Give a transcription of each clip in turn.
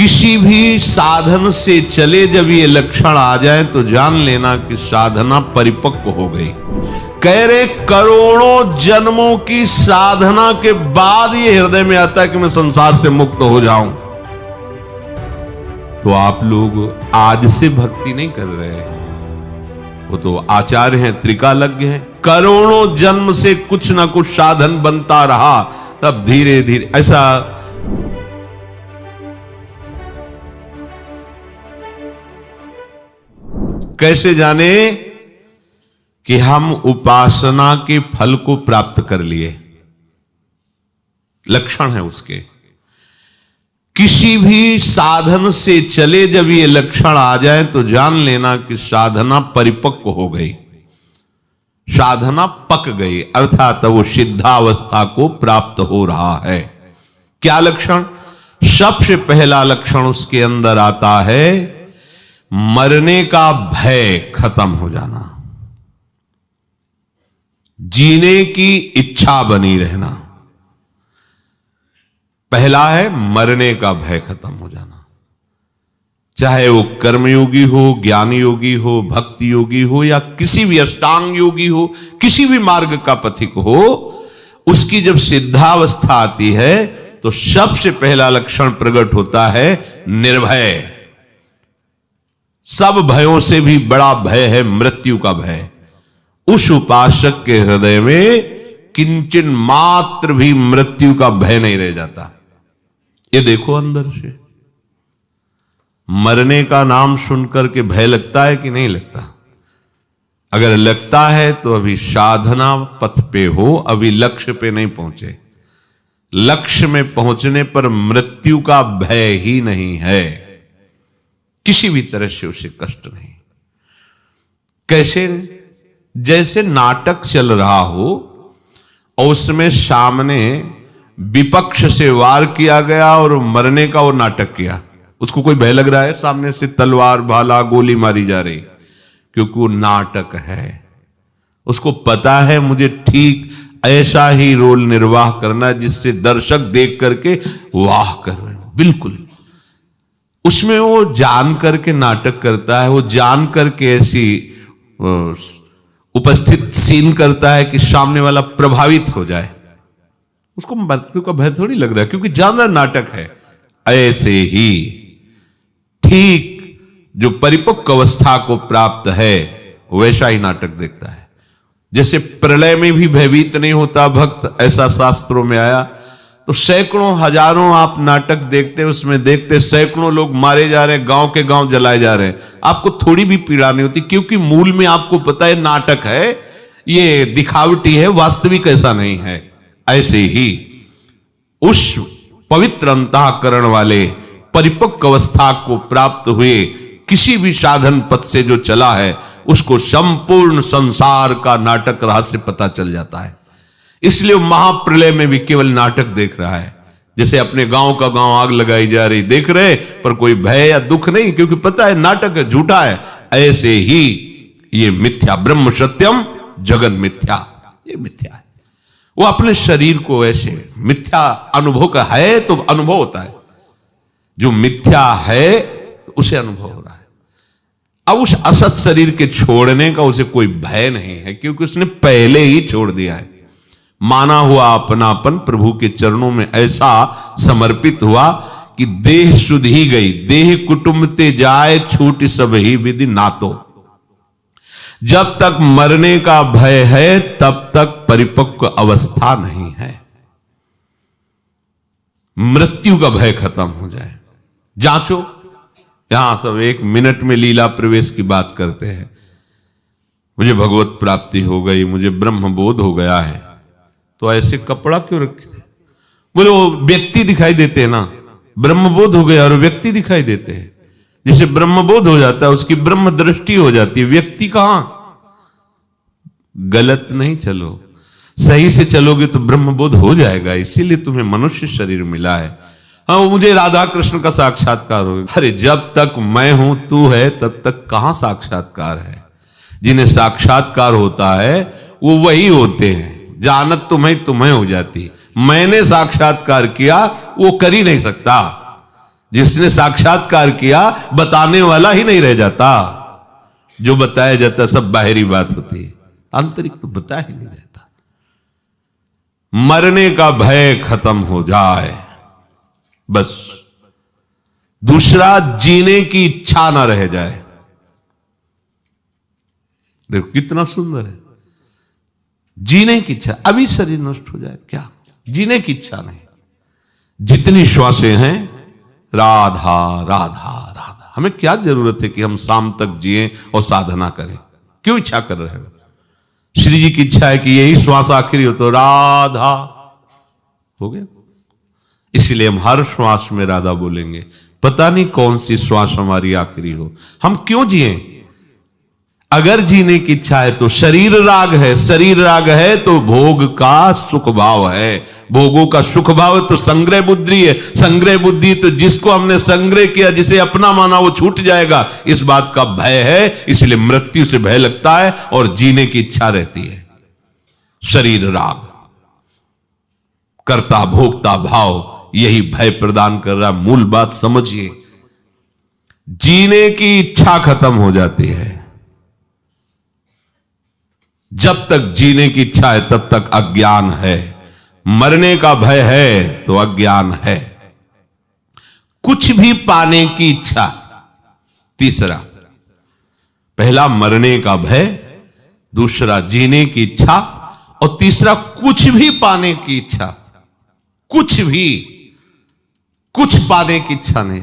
किसी भी साधन से चले जब ये लक्षण आ जाए तो जान लेना कि साधना परिपक्व हो गई। कह रहे करोड़ों जन्मों की साधना के बाद ये हृदय में आता है कि मैं संसार से मुक्त हो जाऊं। तो आप लोग आज से भक्ति नहीं कर रहे हैं, वो तो आचार्य हैं, त्रिकालज्ञ हैं। करोड़ों जन्म से कुछ ना कुछ साधन बनता रहा, तब धीरे धीरे ऐसा कैसे जाने कि हम उपासना के फल को प्राप्त कर लिए। लक्षण है उसके। किसी भी साधन से चले जब ये लक्षण आ जाए तो जान लेना कि साधना परिपक्व हो गई, साधना पक गई, अर्थात वो सिद्धावस्था को प्राप्त हो रहा है। क्या लक्षण? सबसे पहला लक्षण उसके अंदर आता है मरने का भय खत्म हो जाना, जीने की इच्छा बनी रहना। पहला है मरने का भय खत्म हो जाना। चाहे वो कर्मयोगी हो, ज्ञान योगी हो, भक्ति योगी हो, या किसी भी अष्टांग योगी हो, किसी भी मार्ग का पथिक हो, उसकी जब सिद्धावस्था आती है तो सबसे पहला लक्षण प्रकट होता है निर्भय। सब भयों से भी बड़ा भय है मृत्यु का भय। उस उपासक के हृदय में किंचन मात्र भी मृत्यु का भय नहीं रह जाता। ये देखो अंदर से मरने का नाम सुनकर के भय लगता है कि नहीं लगता? अगर लगता है तो अभी साधना पथ पे हो, अभी लक्ष्य पे नहीं पहुंचे। लक्ष्य में पहुंचने पर मृत्यु का भय ही नहीं है, किसी भी तरह से उसे कष्ट नहीं। कैसे? जैसे नाटक चल रहा हो और उसमें सामने विपक्ष से वार किया गया और मरने का वो नाटक किया, उसको कोई भय लग रहा है? सामने से तलवार भाला गोली मारी जा रही, क्योंकि वो नाटक है। उसको पता है मुझे ठीक ऐसा ही रोल निर्वाह करना जिससे दर्शक देख करके वाह कर रहे हो। बिल्कुल उसमें वो जान करके नाटक करता है, वो जान करके ऐसी उपस्थित सीन करता है कि सामने वाला प्रभावित हो जाए। उसको मृत्यु का भय थोड़ी लग रहा है, क्योंकि जान रहा नाटक है। ऐसे ही ठीक जो परिपक्व अवस्था को प्राप्त है वैसा ही नाटक देखता है। जैसे प्रलय में भी भयभीत नहीं होता भक्त, ऐसा शास्त्रों में आया। तो सैकड़ों हजारों आप नाटक देखते, उसमें देखते सैकड़ों लोग मारे जा रहे हैं, गांव के गांव जलाए जा रहे हैं, आपको थोड़ी भी पीड़ा नहीं होती, क्योंकि मूल में आपको पता है नाटक है, ये दिखावटी है, वास्तविक ऐसा नहीं है। ऐसे ही उस पवित्र अंतःकरण वाले परिपक्व अवस्था को प्राप्त हुए किसी भी साधन पथ से जो चला है, उसको संपूर्ण संसार का नाटक रहस्य पता चल जाता है। इसलिए महाप्रलय में भी केवल नाटक देख रहा है। जैसे अपने गांव का गांव आग लगाई जा रही देख रहे, पर कोई भय या दुख नहीं, क्योंकि पता है नाटक है, झूठा है। ऐसे ही ये मिथ्या, ब्रह्म सत्यम जगन मिथ्या, ये मिथ्या है। वो अपने शरीर को ऐसे मिथ्या अनुभव का है तो अनुभव होता है, जो मिथ्या है तो उसे अनुभव हो रहा है। अब उस असत शरीर के छोड़ने का उसे कोई भय नहीं है, क्योंकि उसने पहले ही छोड़ दिया है। माना हुआ अपनापन प्रभु के चरणों में ऐसा समर्पित हुआ कि देह सुध ही गई, देह कुटुंब ते जाए छूट सब ही विधि नातो। जब तक मरने का भय है तब तक परिपक्व अवस्था नहीं है। मृत्यु का भय खत्म हो जाए। जांचो, यहां सब 1 मिनट में लीला प्रवेश की बात करते हैं। मुझे भगवत प्राप्ति हो गई, मुझे ब्रह्म बोध हो गया है, तो ऐसे कपड़ा क्यों रखे? बोले वो व्यक्ति दिखाई देते हैं ना, ब्रह्मबोध हो गया और व्यक्ति दिखाई देते हैं। जैसे ब्रह्मबोध हो जाता है उसकी ब्रह्म दृष्टि हो जाती है, व्यक्ति कहां? गलत नहीं चलो, सही से चलोगे तो ब्रह्मबोध हो जाएगा। इसीलिए तुम्हें मनुष्य शरीर मिला है। हाँ, मुझे राधा कृष्ण का साक्षात्कार हो गया। अरे जब तक मैं हूं तू है तब तक कहां साक्षात्कार है? जिन्हें साक्षात्कार होता है वो वही होते हैं। जानत तुम्हें हो जाती, मैंने साक्षात्कार किया वो कर ही नहीं सकता। जिसने साक्षात्कार किया बताने वाला ही नहीं रह जाता। जो बताया जाता सब बाहरी बात होती है, आंतरिक तो बताया ही नहीं जाता। मरने का भय खत्म हो जाए बस। दूसरा, जीने की इच्छा ना रह जाए। देखो कितना सुंदर है, जीने की इच्छा। अभी शरीर नष्ट हो जाए क्या, जीने की इच्छा नहीं। जितनी श्वासें हैं राधा राधा राधा। हमें क्या जरूरत है कि हम शाम तक जिए और साधना करें? क्यों इच्छा कर रहे हो? श्री जी की इच्छा है कि यही श्वास आखिरी हो तो राधा हो गया। इसलिए हम हर श्वास में राधा बोलेंगे। पता नहीं कौन सी श्वास हमारी आखिरी हो, हम क्यों जिए? अगर जीने की इच्छा है तो शरीर राग है, शरीर राग है तो भोग का सुख भाव है, भोगों का सुख भाव है तो संग्रह बुद्धि है। संग्रह बुद्धि तो जिसको हमने संग्रह किया, जिसे अपना माना, वो छूट जाएगा, इस बात का भय है। इसलिए मृत्यु से भय लगता है और जीने की इच्छा रहती है। शरीर राग, कर्ता भोक्ता भाव यही भय प्रदान कर रहा है। मूल बात समझिए, जीने की इच्छा खत्म हो जाती है। जब तक जीने की इच्छा है तब तक अज्ञान है। मरने का भय है तो अज्ञान है। कुछ भी पाने की इच्छा। तीसरा, पहला मरने का भय, दूसरा जीने की इच्छा, और तीसरा कुछ भी पाने की इच्छा। कुछ भी, कुछ पाने की इच्छा नहीं।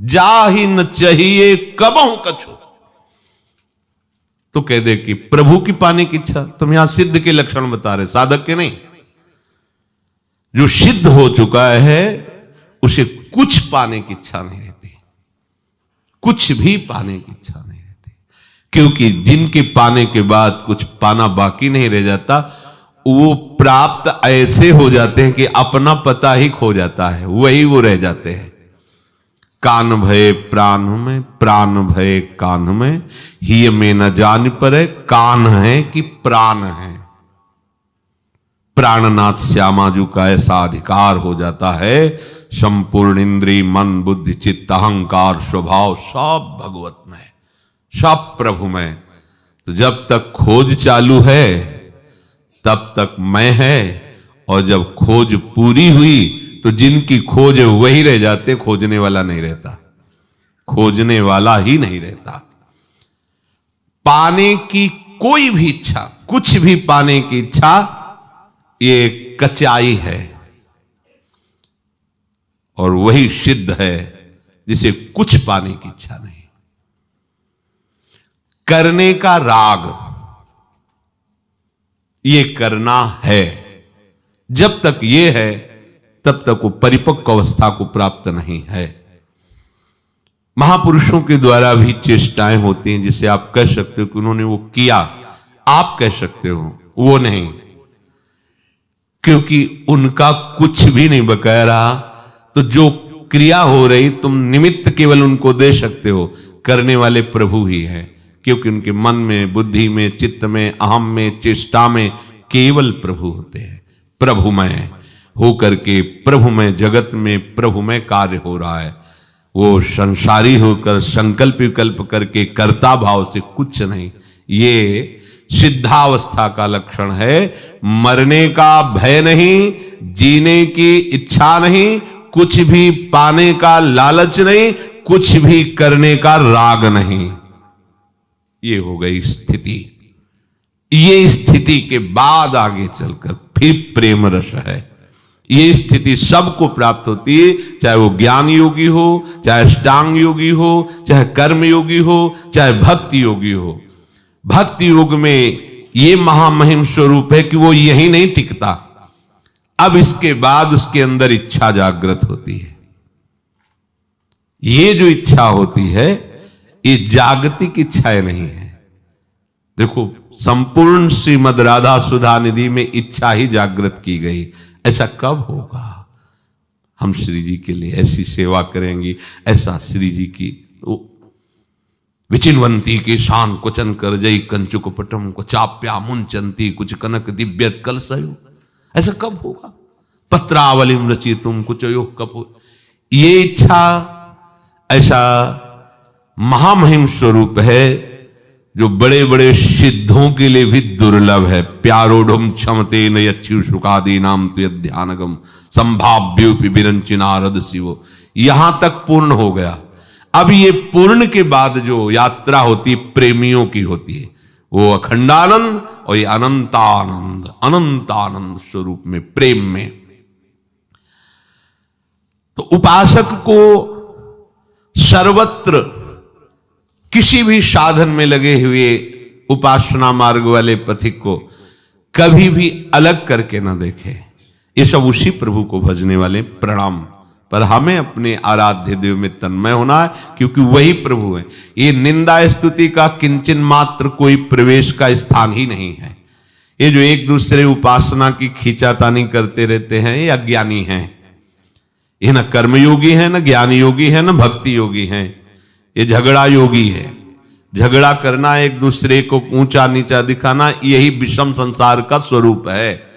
जा ही न चाहिए कबहू कछु, तो कह दे कि प्रभु की पाने की इच्छा। तुम यहां सिद्ध के लक्षण बता रहे, साधक के नहीं। जो सिद्ध हो चुका है उसे कुछ पाने की इच्छा नहीं रहती, कुछ भी पाने की इच्छा नहीं रहती। क्योंकि जिनके पाने के बाद कुछ पाना बाकी नहीं रह जाता, वो प्राप्त ऐसे हो जाते हैं कि अपना पता ही खो जाता है, वही वो रह जाते हैं। कान भय प्राण में, प्राण भय कान में, ही में न जान पड़े कान है कि प्राण है। प्राणनाथ श्यामाजू का ऐसा अधिकार हो जाता है, संपूर्ण इंद्रिय मन बुद्धि चित्त अहंकार स्वभाव सब भगवत में, सब प्रभु में। तो जब तक खोज चालू है तब तक मैं है, और जब खोज पूरी हुई तो जिनकी खोज है वही रह जाते, खोजने वाला नहीं रहता, खोजने वाला ही नहीं रहता। पाने की कोई भी इच्छा, कुछ भी पाने की इच्छा, ये कचाई है। और वही सिद्ध है जिसे कुछ पाने की इच्छा नहीं। करने का राग, ये करना है। जब तक ये है तब तक वो परिपक्व अवस्था को प्राप्त नहीं है। महापुरुषों के द्वारा भी चेष्टाएं होती हैं, जिसे आप कह सकते हो कि उन्होंने वो किया, आप कह सकते हो, वो नहीं। क्योंकि उनका कुछ भी नहीं बकाया रहा, तो जो क्रिया हो रही तुम निमित्त केवल उनको दे सकते हो, करने वाले प्रभु ही हैं। क्योंकि उनके मन में, बुद्धि में, चित्त में, अहम में, चेष्टा में केवल प्रभु होते हैं। प्रभुमय होकर के प्रभुमय जगत में प्रभुमय कार्य हो रहा है। वो संसारी होकर संकल्प विकल्प करके कर्ता भाव से कुछ नहीं। ये सिद्धावस्था का लक्षण है। मरने का भय नहीं, जीने की इच्छा नहीं, कुछ भी पाने का लालच नहीं, कुछ भी करने का राग नहीं। ये हो गई स्थिति। ये स्थिति के बाद आगे चलकर फिर प्रेम रस है। ये स्थिति सबको प्राप्त होती है, चाहे वो ज्ञान योगी हो, चाहे अष्टांग योगी हो, चाहे कर्म योगी हो, चाहे भक्ति योगी हो। भक्ति योग में ये महामहिम स्वरूप है कि वो यही नहीं टिकता, अब इसके बाद उसके अंदर इच्छा जागृत होती है। ये जो इच्छा होती है ये जागतिक इच्छाएं नहीं है। देखो, संपूर्ण श्रीमद राधा सुधा निधि में इच्छा ही जागृत की गई। ऐसा कब होगा? हम श्री जी के लिए ऐसी सेवा करेंगी, ऐसा श्री जी की विचिन्वंती के शान कुचन कर जई कंचुक पटम को चाप्या मुंचंती कुछ कनक दिव्य कलसयो। ऐसा कब होगा? पत्रावलिम रचितुम कुछ योग कपूर। ये इच्छा ऐसा महामहिम स्वरूप है जो बड़े बड़े सिद्धों के लिए भी दुर्लभ है। प्यारोढ़ क्षमते न यक्षु शुकादि नाम तो ध्यानगम संभाव्योपि विरंचि नारद शिवो, यहां तक पूर्ण हो गया। अब ये पूर्ण के बाद जो यात्रा होती प्रेमियों की होती है, वो अखंडानंद और ये अनंतानंद, अनंतानंद स्वरूप में, प्रेम में। तो उपासक को सर्वत्र किसी भी साधन में लगे हुए उपासना मार्ग वाले पथिक को कभी भी अलग करके ना देखे। ये सब उसी प्रभु को भजने वाले प्रणाम। पर हमें अपने आराध्य देव में तन्मय होना है, क्योंकि वही प्रभु है। ये निंदा स्तुति का किंचन मात्र कोई प्रवेश का स्थान ही नहीं है। ये जो एक दूसरे उपासना की खींचातानी करते रहते हैं, ये अज्ञानी हैं। ये न कर्मयोगी है, न ज्ञान योगी है, न भक्ति योगी है। ये झगड़ा योगी है। झगड़ा करना, एक दूसरे को ऊंचा नीचा दिखाना, यही विषम संसार का स्वरूप है।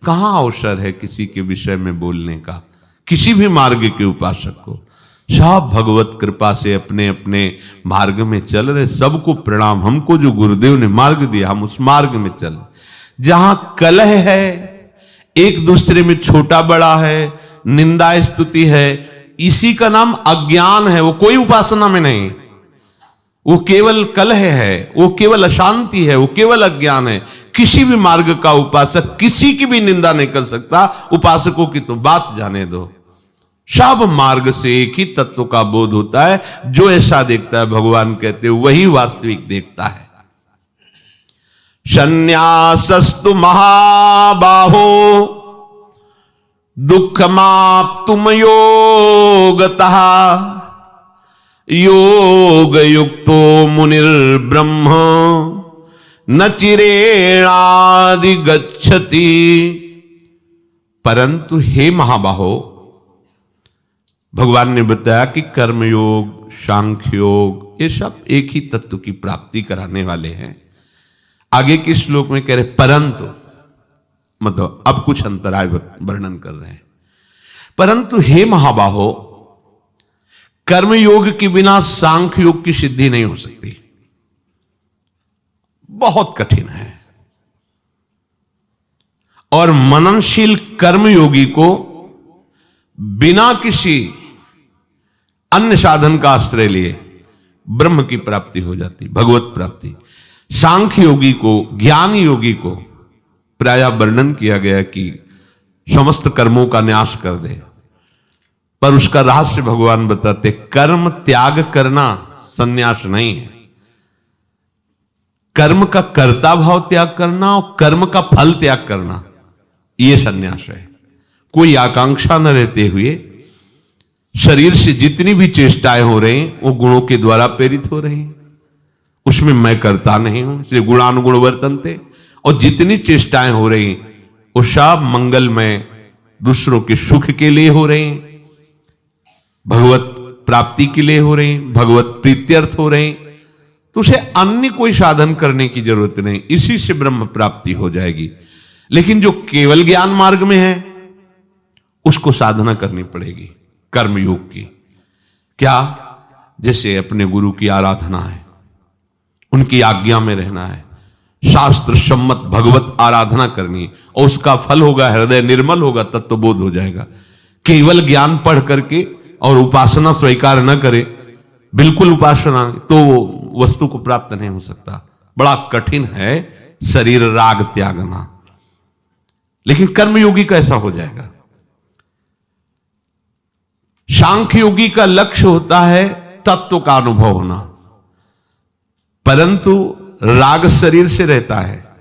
कहां अवसर है किसी के विषय में बोलने का, किसी भी मार्ग के उपासक को। सब भगवत कृपा से अपने अपने मार्ग में चल रहे। सबको प्रणाम। हमको जो गुरुदेव ने मार्ग दिया, हम उस मार्ग में चल। जहां कलह है, एक दूसरे में छोटा बड़ा है, निंदा स्तुति है, इसी का नाम अज्ञान है। वो कोई उपासना में नहीं, वो केवल कलह है, वो केवल अशांति है, वो केवल अज्ञान है। किसी भी मार्ग का उपासक किसी की भी निंदा नहीं कर सकता। उपासकों की तो बात जाने दो। सब मार्ग से एक ही तत्व का बोध होता है। जो ऐसा देखता है, भगवान कहते हैं, वही वास्तविक देखता है। संन्यासस्तु महाबाहो दुःखमाप्तुम योगतः योग युक्तो मुनिर्ब्रह्म न चिरेणादि गच्छति। परंतु हे महाबाहो, भगवान ने बताया कि कर्मयोग, सांख्य योग, ये सब एक ही तत्व की प्राप्ति कराने वाले हैं। आगे के श्लोक में कह रहे परंतु, मतलब अब कुछ अंतराय वर्णन कर रहे हैं। परंतु हे महाबाहो, कर्मयोग के बिना सांख्य योग की सिद्धि नहीं हो सकती। बहुत कठिन है। और मननशील कर्मयोगी को बिना किसी अन्य साधन का आश्रय लिए ब्रह्म की प्राप्ति हो जाती, भगवत प्राप्ति। सांख्य योगी को, ज्ञान योगी को प्रायः वर्णन किया गया कि समस्त कर्मों का न्यास कर दे। पर उसका रहस्य भगवान बताते, कर्म त्याग करना संन्यास नहीं है। कर्म का कर्ता भाव त्याग करना और कर्म का फल त्याग करना, यह संन्यास है। कोई आकांक्षा न रहते हुए शरीर से जितनी भी चेष्टाएं हो रही हैं, वो गुणों के द्वारा प्रेरित हो रही हैं। उसमें मैं करता नहीं हूं, इसलिए गुणानुगुण वर्तनते। और जितनी चेष्टाएं हो रही, वो सब मंगलमय, दूसरों के सुख के लिए हो रही, भगवत प्राप्ति के लिए हो रही, भगवत प्रीत्यर्थ हो रही। तो उसे अन्य कोई साधन करने की जरूरत नहीं, इसी से ब्रह्म प्राप्ति हो जाएगी। लेकिन जो केवल ज्ञान मार्ग में है, उसको साधना करनी पड़ेगी कर्मयोग की। क्या? जैसे अपने गुरु की आराधना है, उनकी आज्ञा में रहना है, शास्त्र सम्मत भगवत आराधना करनी, और उसका फल होगा हृदय निर्मल होगा, तत्वबोध हो जाएगा। केवल ज्ञान पढ़ करके और उपासना स्वीकार न करे, बिल्कुल उपासना, तो वस्तु को प्राप्त नहीं हो सकता। बड़ा कठिन है शरीर राग त्यागना। लेकिन कर्मयोगी का ऐसा हो जाएगा। सांख्य योगी का लक्ष्य होता है तत्व का अनुभव होना, परंतु राग शरीर से रहता है।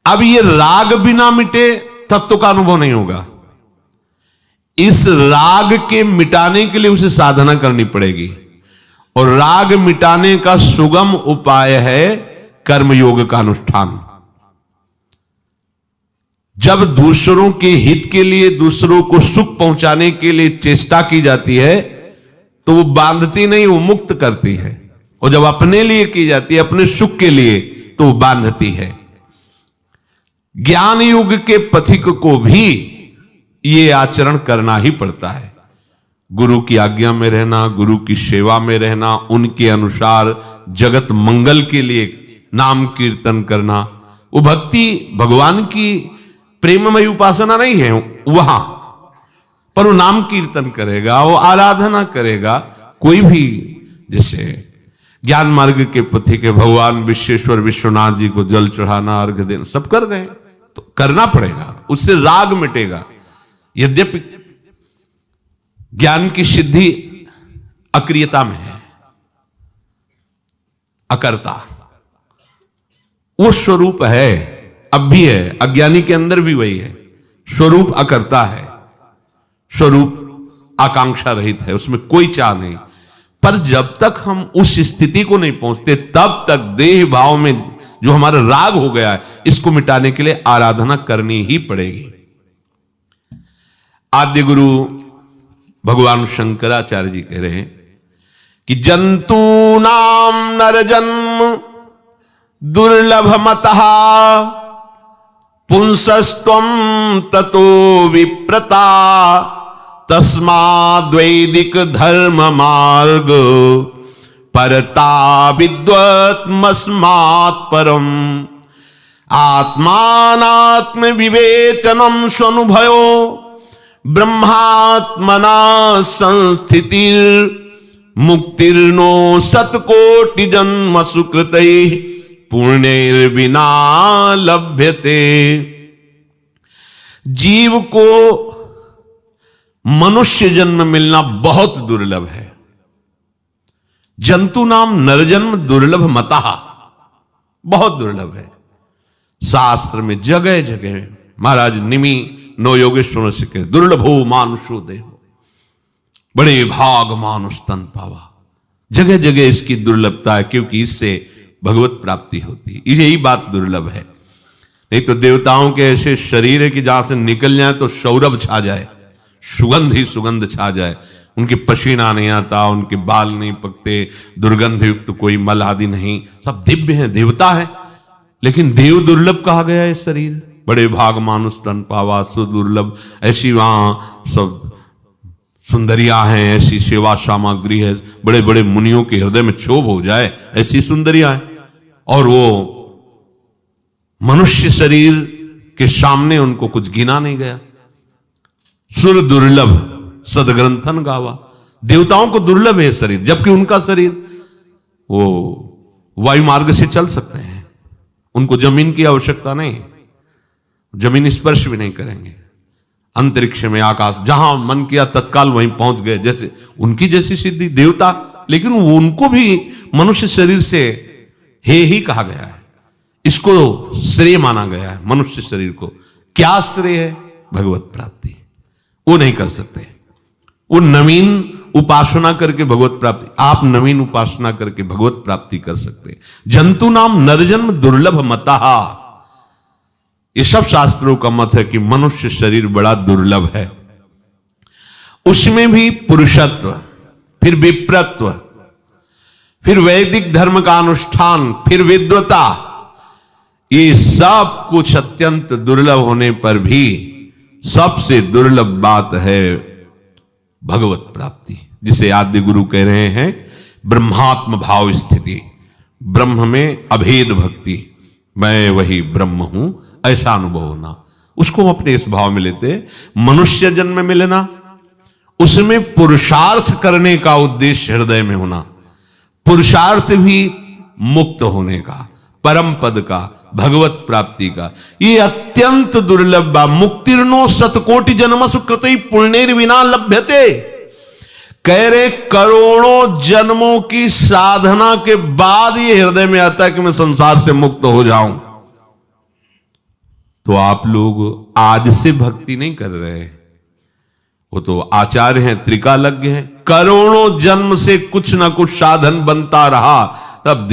अब ये राग बिना मिटे तत्व का अनुभव नहीं होगा। इस राग के मिटाने के लिए उसे साधना करनी पड़ेगी, और राग मिटाने का सुगम उपाय है कर्मयोग का अनुष्ठान। जब दूसरों के हित के लिए, दूसरों को सुख पहुंचाने के लिए चेष्टा की जाती है, तो वो बांधती नहीं, वो मुक्त करती है। और जब अपने लिए की जाती है, अपने सुख के लिए, तो वो बांधती है। ज्ञान युग के पथिक को भी ये आचरण करना ही पड़ता है। गुरु की आज्ञा में रहना, गुरु की सेवा में रहना, उनके अनुसार जगत मंगल के लिए नाम कीर्तन करना, वो भक्ति भगवान की प्रेममय उपासना नहीं है वहां, पर वो नाम कीर्तन करेगा, वो आराधना करेगा। कोई भी जैसे ज्ञान मार्ग के पथी के भगवान विश्वेश्वर विश्वनाथ जी को जल चढ़ाना, अर्घ देना, सब कर रहे हैं, तो करना पड़ेगा, उससे राग मिटेगा। यद्यपि ज्ञान की सिद्धि अक्रियता में है, अकर्ता वो स्वरूप है, अब भी है, अज्ञानी के अंदर भी वही है। स्वरूप अकर्ता है, स्वरूप आकांक्षा रहित है, उसमें कोई चाह नहीं। पर जब तक हम उस स्थिति को नहीं पहुंचते, तब तक देह भाव में जो हमारा राग हो गया है, इसको मिटाने के लिए आराधना करनी ही पड़ेगी। आद्य गुरु भगवान शंकराचार्य जी कह रहे हैं कि जंतु नाम नर जन्म दुर्लभ मतः पुंसस्त्वं ततो विप्रता तस्माद्वैदिक धर्म मार्ग परता विद्वत्मस्मात् परम आत्मानात्म विवेचनम स्वनुभयो ब्रह्मात्मना संस्थितिर मुक्तिर्नो सतकोटि जन्म सुकृतैः पुण्यैर्विना लभ्यते। जीव को मनुष्य जन्म मिलना बहुत दुर्लभ है। जंतु नाम नरजन्म दुर्लभ मतः, बहुत दुर्लभ है। शास्त्र में जगह जगह महाराज निमि नो योगेश्वर से कहे दुर्लभो मानुषो देहो, बड़े भाग मानुष तन पावा। जगह जगह इसकी दुर्लभता है, क्योंकि इससे भगवत प्राप्ति होती है। यही बात दुर्लभ है। नहीं तो देवताओं के ऐसे शरीर है कि जहां से निकल जाए तो सौरभ छा जाए, सुगंध ही सुगंध छा जाए। उनके पसीना नहीं आता, उनके बाल नहीं पकते, दुर्गंध युक्त कोई मल आदि नहीं, सब दिव्य हैं, देवता है। लेकिन देव दुर्लभ कहा गया है शरीर। बड़े भाग मानुष तन पावा, सुदुर्लभ। ऐसी वहां सब सुंदरियां हैं, ऐसी सेवा सामग्री है, बड़े बड़े मुनियों के हृदय में क्षोभ हो जाए ऐसी सुंदरियां हैं। और वो मनुष्य शरीर के सामने उनको कुछ गिना नहीं गया। सुर दुर्लभ सदग्रंथन गावा। देवताओं को दुर्लभ है शरीर, जबकि उनका शरीर वो वायु मार्ग से चल सकते हैं, उनको जमीन की आवश्यकता नहीं, जमीन स्पर्श भी नहीं करेंगे। अंतरिक्ष में, आकाश, जहां मन किया तत्काल वहीं पहुंच गए, जैसे उनकी जैसी सिद्धि देवता। लेकिन उनको भी मनुष्य शरीर से हे ही कहा गया है, इसको श्रेय माना गया है। मनुष्य शरीर को क्या श्रेय है? भगवत प्राप्ति। वो नहीं कर सकते, वो नवीन उपासना करके भगवत प्राप्ति। आप नवीन उपासना करके भगवत प्राप्ति कर सकते। जंतु नाम नरजन्म दुर्लभ मतः, ये सब शास्त्रों का मत है कि मनुष्य शरीर बड़ा दुर्लभ है। उसमें भी पुरुषत्व, फिर विप्रत्व, फिर वैदिक धर्म का अनुष्ठान, फिर विद्वता, ये सब कुछ अत्यंत दुर्लभ होने पर भी सबसे दुर्लभ बात है भगवत प्राप्ति, जिसे आद्य गुरु कह रहे हैं ब्रह्मात्म भाव स्थिति। ब्रह्म में अभेद भक्ति, मैं वही ब्रह्म हूं, ऐसा अनुभव होना। उसको अपने इस भाव में लेते। मनुष्य जन्म में लेना, उसमें पुरुषार्थ करने का उद्देश्य हृदय में होना। पुरुषार्थ भी मुक्त होने का, परम पद का, भगवत प्राप्ति का। ये अत्यंत दुर्लभ बा। मुक्तिर्नो सतकोटि जन्म सुकृति पुण्यैर्विना लभ्यते। कह रहे करोड़ों जन्मों की साधना के बाद ये हृदय में आता है कि मैं संसार से मुक्त हो जाऊं। तो आप लोग आज से भक्ति नहीं कर रहे, वो तो आचार्य हैं, त्रिकालज्ञ हैं। करोड़ों जन्म से कुछ ना कुछ साधन बनता रहा, तब